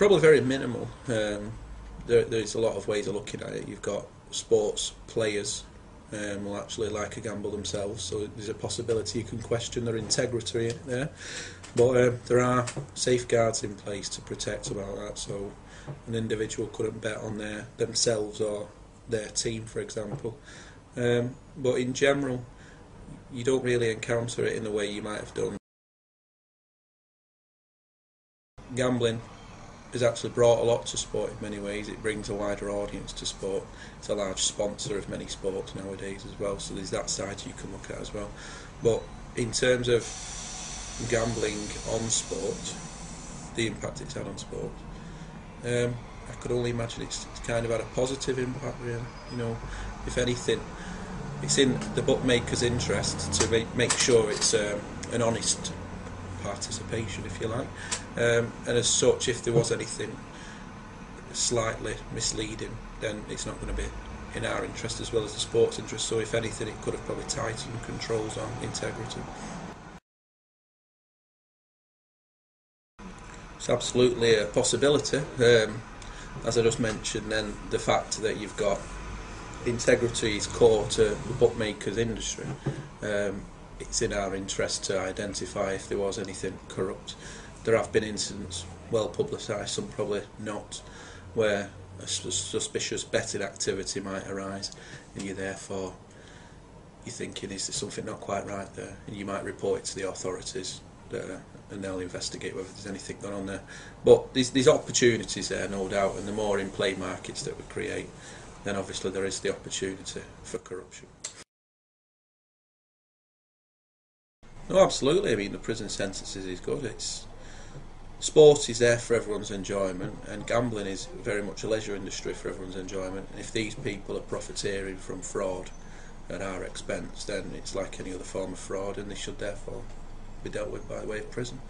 Probably very minimal. There's a lot of ways of looking at it. You've got sports players will actually like a gamble themselves, so there's a possibility you can question their integrity there. But there are safeguards in place to protect about that, so an individual couldn't bet on themselves or their team, for example. But in general, you don't really encounter it in the way you might have done. Gambling has actually brought a lot to sport in many ways. It brings a wider audience to sport. It's a large sponsor of many sports nowadays as well, so there's that side you can look at as well. But in terms of gambling on sport, the impact it's had on sport, I could only imagine it's kind of had a positive impact, really. You know, if anything, it's in the bookmakers' interest to make sure it's an honest participation, if you like, and as such, if there was anything slightly misleading, then it's not going to be in our interest as well as the sports interest. So if anything, it could have probably tightened controls on integrity. It's absolutely a possibility. As I just mentioned, then the fact that you've got integrity is core to the bookmakers industry. It's in our interest to identify if there was anything corrupt. There have been incidents, well publicised, some probably not, where a suspicious betting activity might arise, and you're thinking, is there something not quite right there? And you might report it to the authorities, and they'll investigate whether there's anything going on there. But there's opportunities there, no doubt, and the more in-play markets that we create, then obviously there is the opportunity for corruption. No, absolutely. I mean, the prison sentences is good. Sport is there for everyone's enjoyment, and gambling is very much a leisure industry for everyone's enjoyment. And if these people are profiteering from fraud at our expense, then it's like any other form of fraud, and they should therefore be dealt with by way of prison.